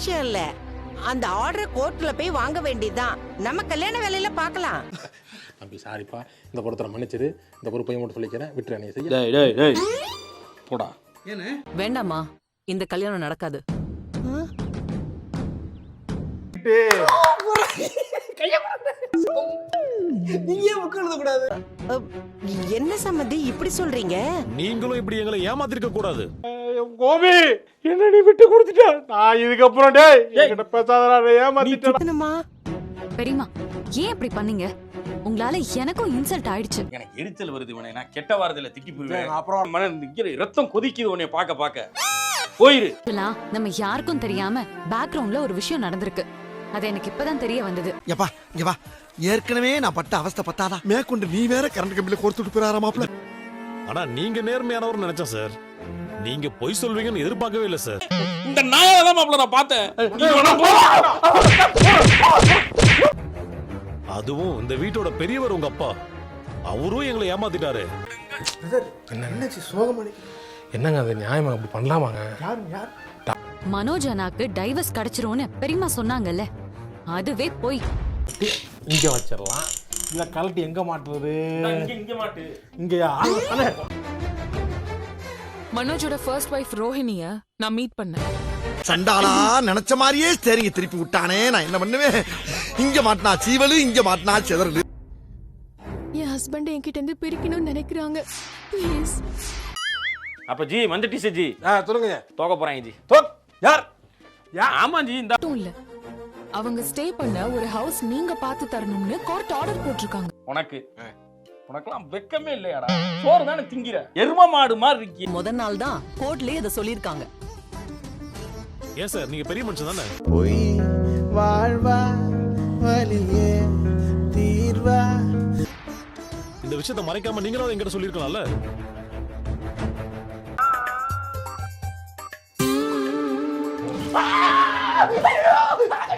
விஷயம் இல்ல. அந்த ஆர்டர் கோர்ட்ல போய் வாங்க வேண்டியதுதான். நம்ம கல்யாண வேலையில பார்க்கலாம். தம்பி சாரிப்பா, இந்த பொறுத்தரை மன்னிச்சிரு. இந்த பொறுப்பையும் மட்டும் சொல்லிக்கிறேன், விட்டுற நீ செய்ய. டேய் டேய் டேய் போடா. வேண்டாமா, இந்த கல்யாணம் நடக்காது. என்ன சம்மந்தி இப்படி சொல்றீங்க? நீங்களும் இப்படி எங்களை ஏமாத்திருக்க கூடாது. கோபி, என்ன நீ விட்டு கொடுத்துட்ட. நான் இதுக்கப்புறம் டேய் என்கிட்ட பேசாதடா, ஏமாத்திட்டேன். பெரியம்மா, ஏன் இப்படி பண்ணீங்க? உங்களால எனக்கும் இன்சல்ட் ஆயிடுச்சு. எனக்கு எரிச்சல் வருது இவனை. நான் கெட்ட வார்த்தையில திக்கி போயிடுவேன். அப்புறம் மன நிக்கிற ரத்தம் கொதிக்குது உன்னை பார்க்க போயிரு. நம்ம யாருக்கும் தெரியாம பேக்ரவுண்ட்ல ஒரு விஷயம் நடந்திருக்கு. அது எனக்கு இப்பதான் தெரிய வந்தது. யப்பா இங்க வா. ஏற்கனவே நான் பட்ட அவஸ்தை பத்தாதா மேற்கொண்டு நீ வேற கரண்ட் கம்பியில கோர்த்துட்டு போறாரா மாப்ள. ஆனா நீங்க நேர்மையானவர் நினைச்சேன் சார். நீங்க பொய் சொல்வீங்கன்னு எதிர்பார்க்கவே இல்லை சார். இந்த நாயெல்லாம் மாப்ள நான் பார்த்தேன். அதுவும் இந்த வீட்டோட பெரியவர் உங்க அப்பா, அவரும் எங்களை ஏமாத்திட்டாரு. என்னங்க அது நியாயமா அப்படி பண்ணலாமாங்க? மனோஜ் அண்ணாக்கு டைவர்ஸ் கிடைச்சிரும்னு பெரியம்மா சொன்னாங்கல்ல, அதுவே போய். இங்க வச்சிடலாம். இத கழட்டி எங்க மாட்டுறது? இங்க மாட்டு. இங்கயா? மனோஜோட ஃபர்ஸ்ட் வைஃப் ரோஹிணிய நான் மீட் பண்ணேன். சண்டாளா நினைச்ச மாதிரியே சரிங்க திருப்பி விட்டானே. நான் என்ன பண்ணுவேன்? இங்க மாட்டினா சீவலு, இங்க மாட்டினா செதறலு. என் ஹஸ்பண்ட் என்கிட்ட இருந்து பிரிக்கணும்னு நினைக்கிறாங்க. ப்ளீஸ். அப்ப ஜி வந்துட்டு ஜி. சொல்லுங்க. தோக்க போறாங்க ஜி. யார்? ஆமா ஜி. இந்த இல்ல, அவங்க ஸ்டே பண்ண ஒரு ஹவுஸ் நீங்க பார்த்து தரணும்னு கோர்ட் ஆர்டர் போட்டிருக்காங்க. உனக்கெல்லாம் வெக்கமே இல்லையாடா? சோறு தானே திங்கிற, எரும மாடு மாதிரி இருக்கீங்க. முதல் நாள் தான் கோர்ட்லயே இதை சொல்லியிருக்காங்க. ஏன் சார், நீங்க பெரிய மனுஷன் தானே? போய் வாழ்வா வலியே தீர்வா. இந்த விஷயத்தை மறைக்காம நீங்களும் என்கிட்ட சொல்லியிருக்கலாம்ல.